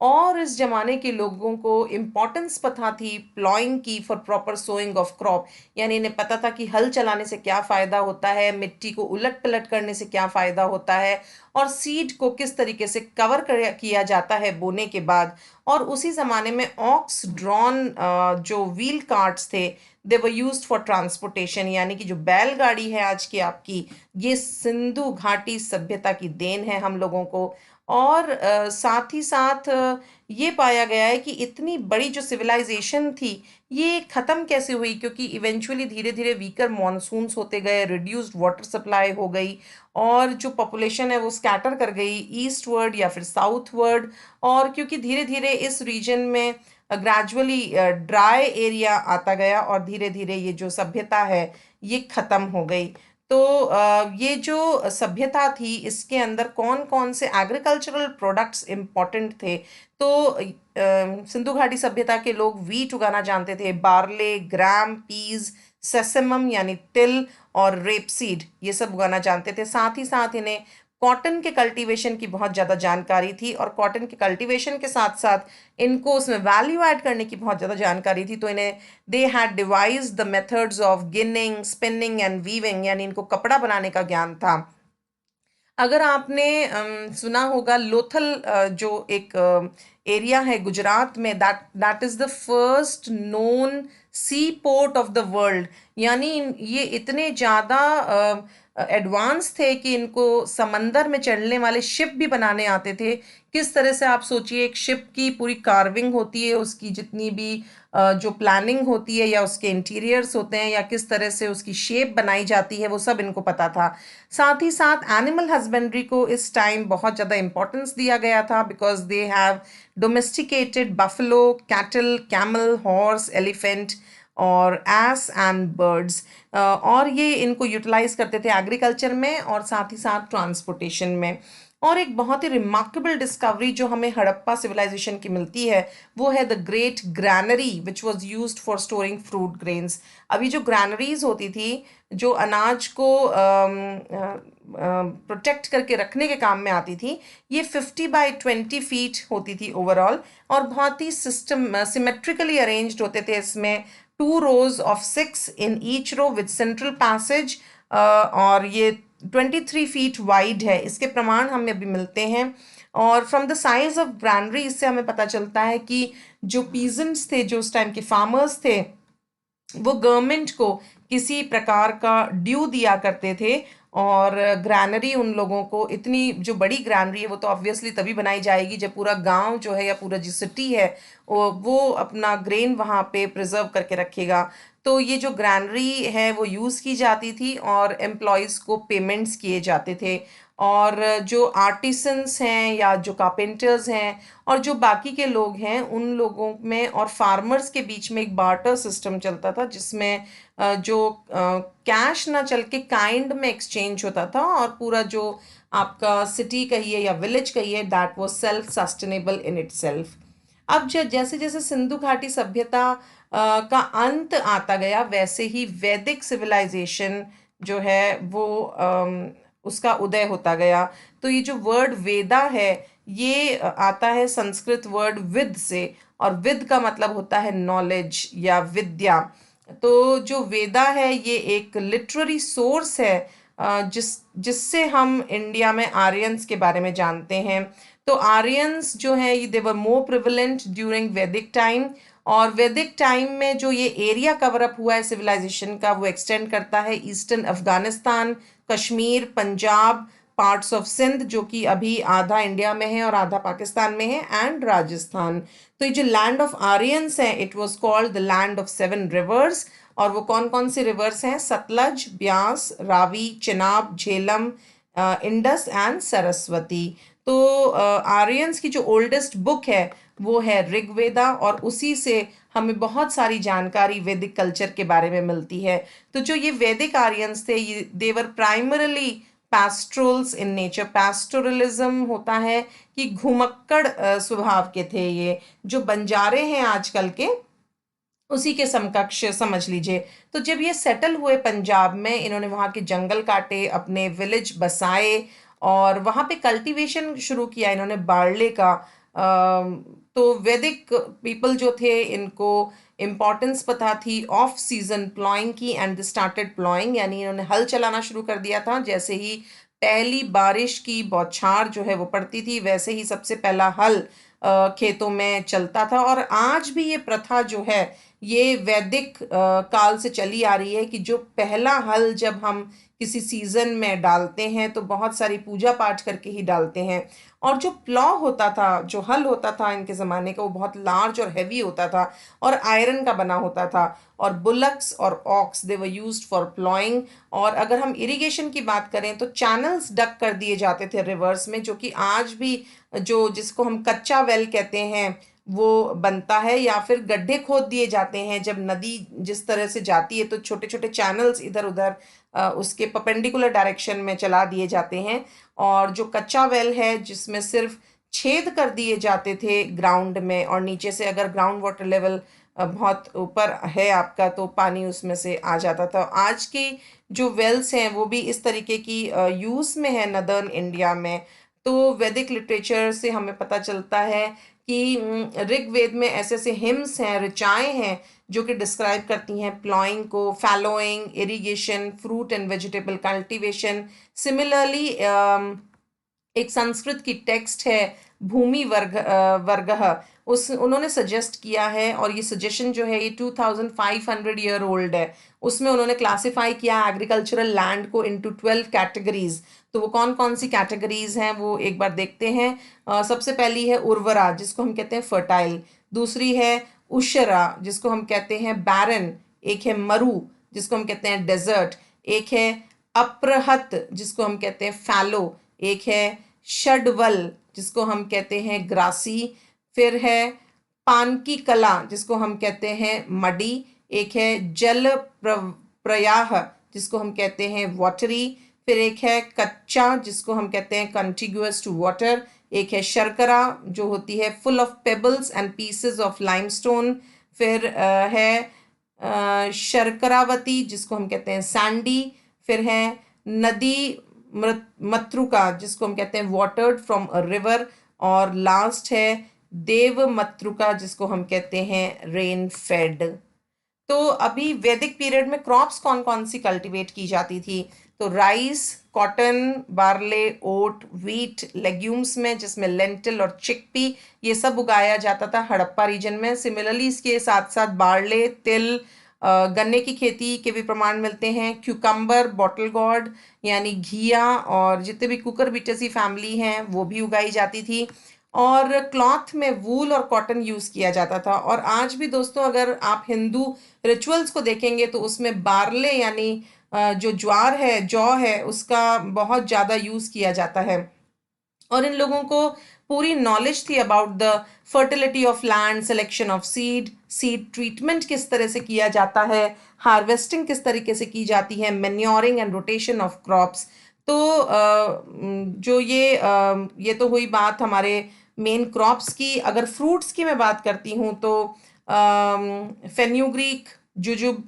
और इस जमाने के लोगों को इम्पोर्टेंस पता थी प्लॉइंग की for proper sowing of crop, यानी इन्हें पता था कि हल चलाने से क्या फ़ायदा होता है, मिट्टी को उलट पलट करने से क्या फ़ायदा होता है, और सीड को किस तरीके से कवर किया जाता है बोने के बाद। और उसी ज़माने में ऑक्स ड्रॉन जो व्हील कार्ट्स थे, दे वर यूज्ड फॉर ट्रांसपोर्टेशन, यानी कि जो बैलगाड़ी है आज की आपकी, ये सिंधु घाटी सभ्यता की देन है हम लोगों को। और साथ ही साथ ये पाया गया है कि इतनी बड़ी जो सिविलाइजेशन थी ये ख़त्म कैसे हुई, क्योंकि इवेंचुअली धीरे धीरे वीकर मॉनसून्स होते गए, रिड्यूस्ड वाटर सप्लाई हो गई, और जो पॉपुलेशन है वो स्कैटर कर गई ईस्टवर्ड या फिर साउथवर्ड। और क्योंकि धीरे धीरे इस रीजन में ग्रेजुअली ड्राई एरिया आता गया और धीरे धीरे ये जो सभ्यता है ये ख़त्म हो गई। तो ये जो सभ्यता थी इसके अंदर कौन कौन से एग्रीकल्चरल प्रोडक्ट्स इम्पॉर्टेंट थे, तो सिंधु घाटी सभ्यता के लोग वीट उगाना जानते थे, बार्ले, ग्राम, पीज, सेसमम यानी तिल, और रेपसीड ये सब उगाना जानते थे। साथ ही साथ इन्हें कॉटन के कल्टीवेशन की बहुत ज़्यादा जानकारी थी, और कॉटन के कल्टीवेशन के साथ साथ इनको उसमें वैल्यू ऐड करने की बहुत ज़्यादा जानकारी थी। तो इन्हें they had devised the methods of ginning, spinning and weaving, यानी इनको कपड़ा बनाने का ज्ञान था। अगर आपने सुना होगा लोथल, जो एक एरिया है गुजरात में, that is the first known sea port of the world, यानी ये इतने ज़्यादा एडवांस थे कि इनको समंदर में चलने वाले शिप भी बनाने आते थे। किस तरह से आप सोचिए, एक शिप की पूरी कार्विंग होती है, उसकी जितनी भी जो प्लानिंग होती है या उसके इंटीरियर्स होते हैं या किस तरह से उसकी शेप बनाई जाती है, वो सब इनको पता था। साथ ही साथ एनिमल हस्बेंड्री को इस टाइम बहुत ज़्यादा इंपॉर्टेंस दिया गया था, because they have domesticated buffalo, cattle, camel, horse, elephant और एस एंड बर्ड्स, और ये इनको यूटिलाइज करते थे एग्रीकल्चर में और साथ ही साथ ट्रांसपोर्टेशन में। और एक बहुत ही रिमार्केबल डिस्कवरी जो हमें हड़प्पा सिविलाइजेशन की मिलती है वो है the great granary which was used for storing fruit grains. अभी जो ग्रैनरीज होती थी जो अनाज को प्रोटेक्ट करके रखने के काम में आती थी, ये 50 by 20 फीट होती थी ओवरऑल, और बहुत ही सिमेट्रिकली अरेंज्ड होते थे। इसमें 2 rows of 6 in each row with central passage, और ये 23 फीट वाइड है। इसके प्रमाण हमें अभी मिलते हैं। और from the size of granary इससे हमें पता चलता है कि जो पीजेंट्स थे, जो उस टाइम के फार्मर्स थे, वो गवर्नमेंट को किसी प्रकार का ड्यू दिया करते थे। और ग्रैनरी उन लोगों को, इतनी जो बड़ी ग्रैनरी है वो तो ऑब्वियसली तभी बनाई जाएगी जब पूरा गांव जो है या पूरा जो सिटी है वो अपना ग्रेन वहाँ पे प्रिजर्व करके रखेगा। तो ये जो ग्रैनरी है वो यूज़ की जाती थी और एम्प्लॉयज़ को पेमेंट्स किए जाते थे। और जो आर्टिसंस हैं या जो कारपेंटर्स हैं और जो बाकी के लोग हैं उन लोगों में और फार्मर्स के बीच में एक बार्टर सिस्टम चलता था, जिसमें जो कैश ना चल के काइंड में एक्सचेंज होता था, और पूरा जो आपका सिटी कहिए या विलेज कहिए that was self sustainable in itself. अब जैसे जैसे सिंधु घाटी सभ्यता का अंत आता गया, वैसे ही वैदिक सिविलाइजेशन जो है वो उसका उदय होता गया। तो ये जो वर्ड वेदा है ये आता है संस्कृत वर्ड विद से, और विद का मतलब होता है नॉलेज या विद्या। तो जो वेदा है ये एक लिटरेरी सोर्स है जिससे हम इंडिया में आर्यंस के बारे में जानते हैं। तो आर्यंस जो है ये दे वर मोर प्रिवलेंट ड्यूरिंग वैदिक टाइम, और वैदिक टाइम में जो ये एरिया कवर अप हुआ है सिविलाइजेशन का वो एक्सटेंड करता है eastern Afghanistan, Kashmir, Punjab, parts of Sindh जो कि अभी आधा इंडिया में है और आधा पाकिस्तान में है, एंड राजस्थान। तो ये जो लैंड ऑफ आर्यंस है it was called the land of 7 reverse. और वो कौन कौन से रिवर्स हैं? Sutlej, Beas, Ravi, Chenab, Jhelum, Indus and Saraswati. तो आर्यंस की जो ओल्डेस्ट बुक है वो है ऋग्वेदा, और उसी से हमें बहुत सारी जानकारी वैदिक कल्चर के बारे में मिलती है। तो जो ये वैदिक आर्यंस थे ये देवर प्राइमरली पैस्ट्रोल्स इन नेचर। पैस्टोरलिज्म होता है कि घुमक्कड़ स्वभाव के थे। ये जो बंजारे हैं आजकल के उसी के समकक्ष समझ लीजिए। तो जब ये सेटल हुए पंजाब में, इन्होंने वहाँ के जंगल काटे, अपने विलेज बसाए और वहाँ पे कल्टीवेशन शुरू किया इन्होंने बार्ले का। तो वैदिक पीपल जो थे इनको इम्पॉर्टेंस पता थी ऑफ सीजन प्लॉइंग की, एंड स्टार्टेड प्लॉइंग, यानी इन्होंने हल चलाना शुरू कर दिया था। जैसे ही पहली बारिश की बौछार जो है वो पड़ती थी, वैसे ही सबसे पहला हल खेतों में चलता था। और आज भी ये प्रथा जो है ये वैदिक काल से चली आ रही है कि जो पहला हल जब हम किसी सीजन में डालते हैं तो बहुत सारी पूजा पाठ करके ही डालते हैं। और जो प्लॉ होता था, जो हल होता था इनके ज़माने का, वो बहुत लार्ज और हैवी होता था और आयरन का बना होता था। और बुलक्स और ox they were used for ploughing. और अगर हम इरिगेशन की बात करें तो चैनल्स डक कर दिए जाते थे रिवर्स में, जो कि आज भी जो जिसको हम कच्चा वेल कहते हैं वो बनता है, या फिर गड्ढे खोद दिए जाते हैं। जब नदी जिस तरह से जाती है तो छोटे छोटे चैनल्स इधर उधर उसके परपेंडिकुलर डायरेक्शन में चला दिए जाते हैं। और जो कच्चा वेल है जिसमें सिर्फ छेद कर दिए जाते थे ग्राउंड में, और नीचे से अगर ग्राउंड वाटर लेवल बहुत ऊपर है आपका तो पानी उसमें से आ जाता था। आज की जो वेल्स हैं वो भी इस तरीके की यूज़ में है नदर्न इंडिया में। तो वैदिक लिटरेचर से हमें पता चलता है कि ऋग्वेद में ऐसे ऐसे हिम्स हैं, ऋचाएं हैं जो कि डिस्क्राइब करती हैं प्लॉइंग को, fallowing, irrigation, fruit and vegetable cultivation. Similarly एक संस्कृत की टेक्स्ट है भूमि वर्गः, उस उन्होंने सजेस्ट किया है, और ये सजेशन जो है ये 2500 ईयर ओल्ड है। उसमें उन्होंने क्लासिफाई किया एग्रीकल्चरल लैंड को इनटू 12 कैटेगरीज। तो वो कौन कौन सी कैटेगरीज हैं वो एक बार देखते हैं। सबसे पहली है उर्वरा, जिसको हम कहते हैं फर्टाइल। दूसरी है उशरा, जिसको हम कहते हैं बैरन। एक है मरु, जिसको हम कहते हैं डेजर्ट। एक है अप्रहत, जिसको हम कहते हैं फैलो। एक है षडवल, जिसको हम कहते हैं ग्रासी। फिर है पानकी कला, जिसको हम कहते हैं मडी। एक है जल प्रयाह, जिसको हम कहते हैं वाटरी। फिर एक है कच्चा, जिसको हम कहते हैं कंटिग्यूअस टू वाटर। एक है शर्करा, जो होती है full of pebbles and pieces of limestone. फिर है शर्करावती, जिसको हम कहते हैं सैंडी। फिर है नदी मत्रुका, जिसको हम कहते हैं वाटर्ड फ्रॉम अ रिवर। और लास्ट है देव मत्रुका, जिसको हम कहते हैं रेन फेड। तो अभी वैदिक पीरियड में क्रॉप्स कौन कौन सी कल्टीवेट की जाती थी? तो राइस, कॉटन, बार्ले, ओट, व्हीट, लेग्यूम्स में जिसमें लेंटिल और चिकपी ये सब उगाया जाता था हड़प्पा रीजन में। सिमिलरली इसके साथ साथ बार्ले, तिल, गन्ने की खेती के भी प्रमाण मिलते हैं। क्यूकम्बर, बॉटल गॉर्ड यानी घिया, और जितने भी कुकर बिटेसी फैमिली हैं वो भी उगाई जाती थी। और क्लॉथ में वूल और कॉटन यूज़ किया जाता था। और आज भी दोस्तों अगर आप हिंदू रिचुअल्स को देखेंगे तो उसमें बार्ले यानी जो ज्वार है, जौ है, उसका बहुत ज़्यादा यूज़ किया जाता है। और इन लोगों को पूरी नॉलेज थी about the fertility of land, selection of seed, seed treatment किस तरह से किया जाता है, हार्वेस्टिंग किस तरीके से की जाती है, manuring and rotation of crops. तो जो ये तो हुई बात हमारे मेन क्रॉप्स की। अगर फ्रूट्स की मैं बात करती हूँ तो fenugreek, jujube,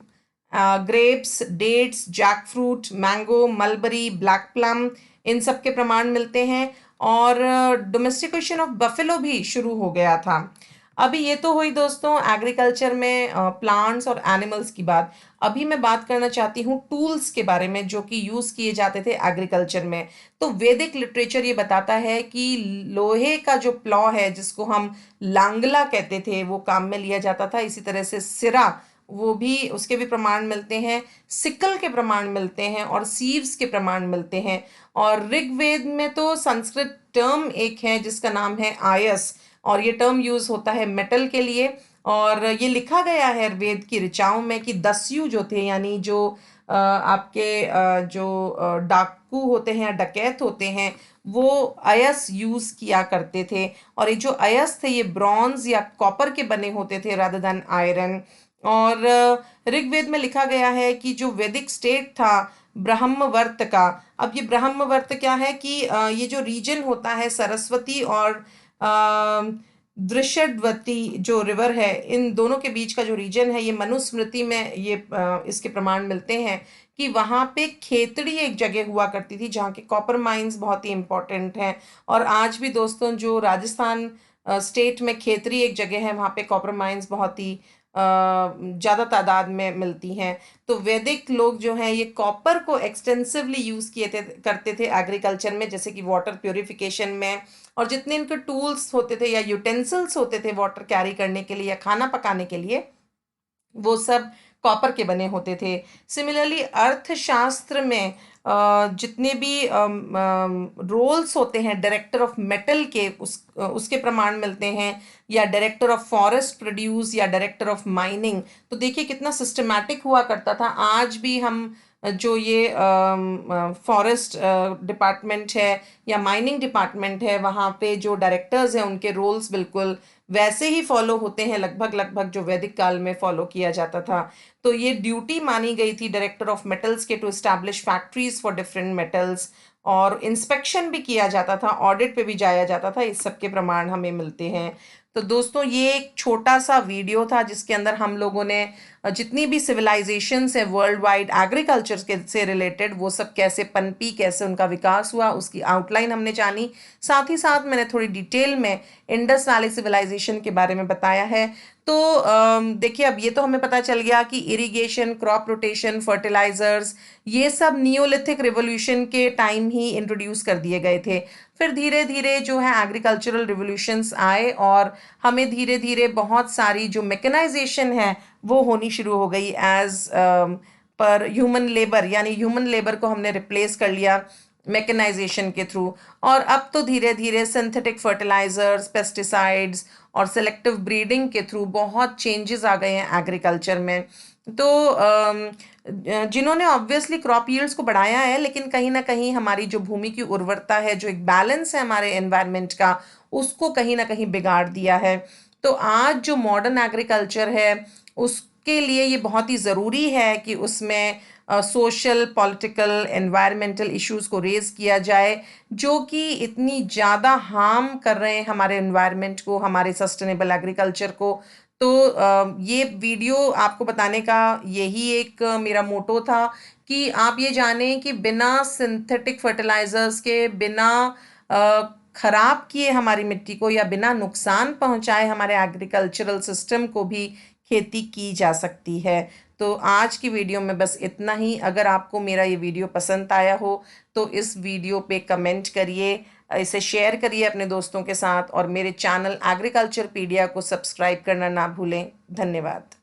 grapes, dates, jackfruit, mango, mulberry, black plum, इन सब के प्रमाण मिलते हैं। और डोमेस्टिकेशन ऑफ बफेलो भी शुरू हो गया था। अभी ये तो हुई दोस्तों एग्रीकल्चर में प्लांट्स और एनिमल्स की बात। अभी मैं बात करना चाहती हूँ टूल्स के बारे में जो कि यूज़ किए जाते थे एग्रीकल्चर में। तो वैदिक लिटरेचर ये बताता है कि लोहे का जो प्लॉ है जिसको हम लांगला कहते थे वो काम में लिया जाता था। इसी तरह से सिरा, वो भी उसके भी प्रमाण मिलते हैं। सिकल के प्रमाण मिलते हैं और सीव्स के प्रमाण मिलते हैं। और ऋग्वेद में तो संस्कृत टर्म एक है जिसका नाम है आयस, और ये टर्म यूज होता है मेटल के लिए। और ये लिखा गया है वेद की ऋचाओं में कि दस्यु जो थे यानी जो आपके जो डाकू होते हैं, डकैत होते हैं, वो अयस यूज किया करते थे। और ये जो अयस थे ये ब्रॉन्ज या कॉपर के बने होते थे रादर देन आयरन। और ऋग्वेद में लिखा गया है कि जो वैदिक स्टेट था ब्रह्मवर्त का, अब ये ब्रह्मवर्त क्या है कि ये जो रीजन होता है सरस्वती और दृषद्वती जो रिवर है, इन दोनों के बीच का जो रीजन है, ये मनुस्मृति में ये इसके प्रमाण मिलते हैं कि वहाँ पे खेतड़ी एक जगह हुआ करती थी जहाँ के कॉपर माइंस बहुत ही इंपॉर्टेंट हैं। और आज भी दोस्तों जो राजस्थान स्टेट में खेतरी एक जगह है, वहाँ पे कॉपर माइंस बहुत ही ज़्यादा तादाद में मिलती हैं। तो वैदिक लोग जो हैं ये कॉपर को एक्सटेंसिवली यूज़ करते थे एग्रीकल्चर में, जैसे कि वाटर प्योरिफिकेशन में, और जितने इनके टूल्स होते थे या यूटेंसिल्स होते थे वाटर कैरी करने के लिए या खाना पकाने के लिए, वो सब कॉपर के बने होते थे। सिमिलरली अर्थशास्त्र में जितने भी रोल्स होते हैं डायरेक्टर ऑफ मेटल के, उसके प्रमाण मिलते हैं, या डायरेक्टर ऑफ फॉरेस्ट प्रोड्यूस या डायरेक्टर ऑफ माइनिंग। तो देखिए कितना सिस्टमैटिक हुआ करता था। आज भी हम जो ये फॉरेस्ट डिपार्टमेंट है या माइनिंग डिपार्टमेंट है, वहाँ पे जो डायरेक्टर्स हैं उनके रोल्स बिल्कुल वैसे ही फॉलो होते हैं, लगभग लगभग जो वैदिक काल में फॉलो किया जाता था। तो ये ड्यूटी मानी गई थी डायरेक्टर ऑफ मेटल्स के, to establish factories for different metals, और इंस्पेक्शन भी किया जाता था, ऑडिट पे भी जाया जाता था। इस सब के प्रमाण हमें मिलते हैं। तो दोस्तों ये एक छोटा सा वीडियो था जिसके अंदर हम लोगों ने जितनी भी सिविलाइजेशंस है वर्ल्ड वाइड एग्रीकल्चर के से रिलेटेड, वो सब कैसे पनपी, कैसे उनका विकास हुआ, उसकी आउटलाइन हमने जानी। साथ ही साथ मैंने थोड़ी डिटेल में इंडस वैली सिविलाइजेशन के बारे में बताया है। तो देखिए अब ये तो हमें पता चल गया कि इरिगेशन, क्रॉप रोटेशन, फर्टिलाइजर्स, ये सब नियोलिथिक रिवॉल्यूशन के टाइम ही इंट्रोड्यूस कर दिए गए थे। फिर धीरे धीरे जो है एग्रीकल्चरल रिवॉल्यूशंस आए और हमें धीरे धीरे बहुत सारी जो मैकेनाइजेशन है वो होनी शुरू हो गई एज पर ह्यूमन लेबर, यानी ह्यूमन लेबर को हमने रिप्लेस कर लिया मैकेनाइजेशन के थ्रू। और अब तो धीरे धीरे सिंथेटिक फर्टिलाइजर्स, पेस्टिसाइड्स और सेलेक्टिव ब्रीडिंग के थ्रू बहुत चेंजेस आ गए हैं एग्रीकल्चर में। तो जिन्होंने ऑब्वियसली क्रॉप यील्ड्स को बढ़ाया है, लेकिन कहीं ना कहीं हमारी जो भूमि की उर्वरता है, जो एक बैलेंस है हमारे एनवायरनमेंट का, उसको कहीं ना कहीं बिगाड़ दिया है। तो आज जो मॉडर्न एग्रीकल्चर है उसके लिए ये बहुत ही ज़रूरी है कि उसमें सोशल, पॉलिटिकल, एनवायरमेंटल इश्यूज को रेज किया जाए, जो कि इतनी ज़्यादा हार्म कर रहे हैं हमारे एनवायरनमेंट को, हमारे सस्टेनेबल एग्रीकल्चर को। तो ये वीडियो आपको बताने का यही एक मेरा मोटो था कि आप ये जानें कि बिना सिंथेटिक फर्टिलाइजर्स के, बिना खराब किए हमारी मिट्टी को या बिना नुकसान पहुंचाए हमारे एग्रीकल्चरल सिस्टम को भी खेती की जा सकती है। तो आज की वीडियो में बस इतना ही। अगर आपको मेरा ये वीडियो पसंद आया हो तो इस वीडियो पे कमेंट करिए, इसे शेयर करिए अपने दोस्तों के साथ, और मेरे चैनल एग्रीकल्चर पीडिया को सब्सक्राइब करना ना भूलें। धन्यवाद।